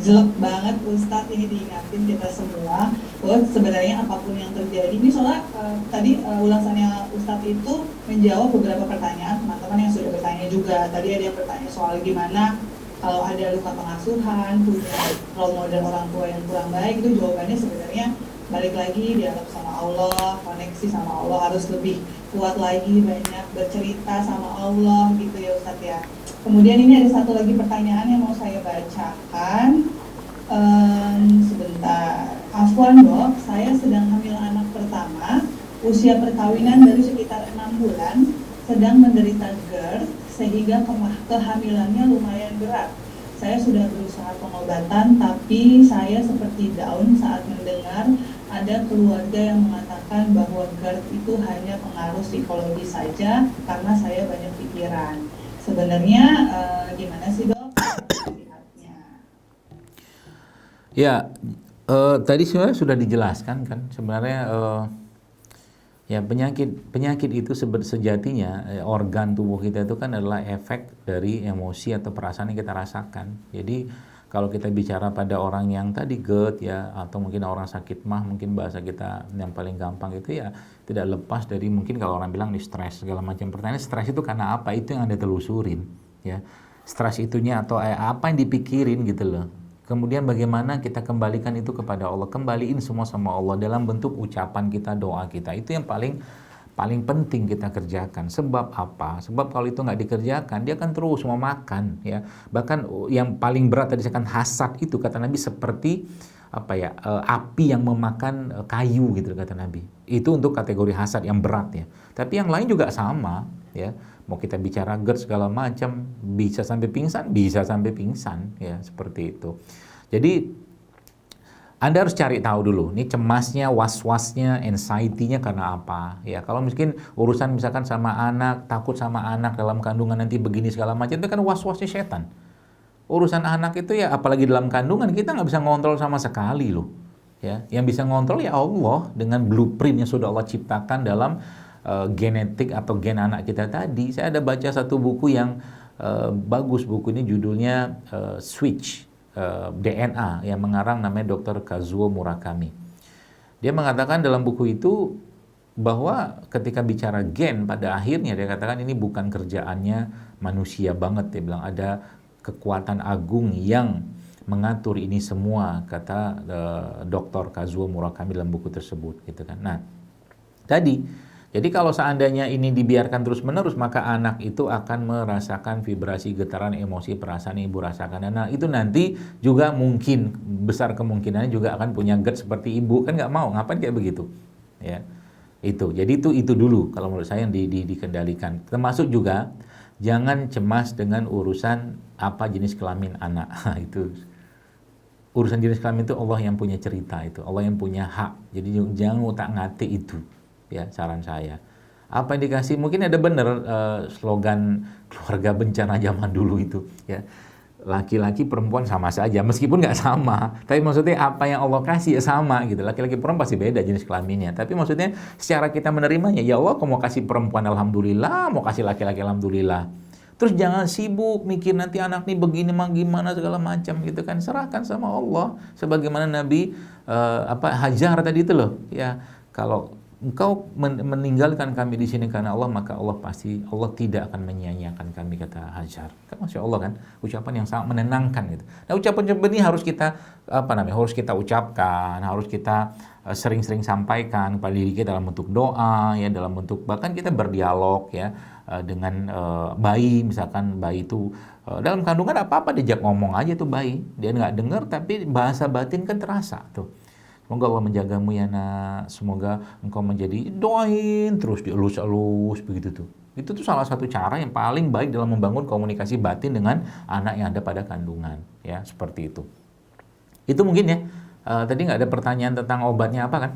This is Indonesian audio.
jelek banget Ustadz ini diingatin kita semua bahwa sebenarnya apapun yang terjadi ini soalnya ulasannya Ustadz itu menjawab beberapa pertanyaan teman-teman yang sudah bertanya juga. Tadi ada yang bertanya soal gimana kalau ada luka pengasuhan, punya role model orang tua yang kurang baik, itu jawabannya sebenarnya balik lagi dialog sama Allah, koneksi sama Allah, harus lebih kuat lagi, banyak bercerita sama Allah gitu ya Ustadz ya. Kemudian ini ada satu lagi pertanyaan yang mau saya bacakan. Sebentar. Afwan dok, saya sedang hamil anak pertama, usia perkawinan baru sekitar 6 bulan, sedang menderita GERD, sehingga kehamilannya lumayan berat. Saya sudah berusaha pengobatan, tapi saya seperti down saat mendengar ada keluarga yang mengatakan bahwa GERD itu hanya pengaruh psikologis saja karena saya banyak pikiran. Sebenarnya gimana sih dok lihatnya? Ya, tadi sebenarnya sudah dijelaskan kan sebenarnya ya penyakit itu sejatinya organ tubuh kita itu kan adalah efek dari emosi atau perasaan yang kita rasakan. Jadi kalau kita bicara pada orang yang tadi GERD ya atau mungkin orang sakit mah, mungkin bahasa kita yang paling gampang itu ya tidak lepas dari mungkin kalau orang bilang nih stres segala macam. Pertanyaan stres itu karena apa? Itu yang Anda telusurin ya. Stres itunya atau apa yang dipikirin gitu loh. Kemudian bagaimana kita kembalikan itu kepada Allah, kembaliin semua sama Allah dalam bentuk ucapan kita, doa kita. Itu yang paling penting kita kerjakan. Sebab apa? Sebab kalau itu nggak dikerjakan, dia akan terus mau makan ya. Bahkan yang paling berat tadi kan hasad itu kata Nabi seperti apa ya, api yang memakan kayu gitu kata Nabi. Itu untuk kategori hasad yang berat ya. Tapi yang lain juga sama ya. Mau kita bicara GERD segala macam, bisa sampai pingsan ya, seperti itu. Jadi Anda harus cari tahu dulu, nih cemasnya, was-wasnya, anxiety-nya karena apa ya. Kalau mungkin urusan misalkan sama anak, takut sama anak dalam kandungan nanti begini segala macam, itu kan was-wasnya setan. Urusan anak itu ya apalagi dalam kandungan kita nggak bisa ngontrol sama sekali loh ya. Yang bisa ngontrol ya Allah dengan blueprint yang sudah Allah ciptakan dalam genetik atau gen anak kita tadi. Saya ada baca satu buku yang bagus, buku ini judulnya Switch DNA yang mengarang namanya Dr. Kazuo Murakami. Dia mengatakan dalam buku itu bahwa ketika bicara gen pada akhirnya dia katakan ini bukan kerjaannya manusia banget. Dia bilang ada kekuatan agung yang mengatur ini semua, kata Dr. Kazuo Murakami dalam buku tersebut gitu kan. Nah, jadi kalau seandainya ini dibiarkan terus-menerus, maka anak itu akan merasakan vibrasi, getaran, emosi, perasaan yang ibu rasakan. Nah, itu nanti juga mungkin, besar kemungkinannya juga akan punya GERD seperti ibu. Kan nggak mau, ngapain kayak begitu? Ya, itu. Jadi itu dulu kalau menurut saya yang dikendalikan. Termasuk juga, jangan cemas dengan urusan apa jenis kelamin anak. Itu urusan jenis kelamin itu Allah yang punya cerita itu. Allah yang punya hak. Jadi jangan ngutak-ngatik itu. Ya, saran saya. Apa yang dikasih mungkin ada benar slogan keluarga bencana zaman dulu itu ya. Laki-laki perempuan sama saja meskipun nggak sama, tapi maksudnya apa yang Allah kasih ya sama gitu. Laki-laki perempuan pasti beda jenis kelaminnya, tapi maksudnya secara kita menerimanya ya Allah, kalau mau kasih perempuan alhamdulillah, mau kasih laki-laki alhamdulillah. Terus jangan sibuk mikir nanti anak nih begini mah gimana segala macam gitu kan, serahkan sama Allah sebagaimana Nabi Hajar tadi itu loh ya. Kalau engkau meninggalkan kami di sini karena Allah, maka Allah tidak akan menyia-nyiakan kami, kata Hajar. Kan Masya Allah kan, ucapan yang sangat menenangkan gitu. Nah, ucapan-ucapan ini harus kita harus kita ucapkan, harus kita sering-sering sampaikan kepada diri kita dalam bentuk doa ya, dalam bentuk bahkan kita berdialog ya dengan bayi, misalkan bayi itu dalam kandungan apa-apa diajak ngomong aja tuh bayi, dia nggak dengar tapi bahasa batin kan terasa tuh. Semoga Allah menjagamu ya nak, semoga engkau menjadi, doain terus dielus-elus begitu tuh. Itu tuh salah satu cara yang paling baik dalam membangun komunikasi batin dengan anak yang ada pada kandungan ya, seperti itu. Itu mungkin ya. Tadi nggak ada pertanyaan tentang obatnya apa kan?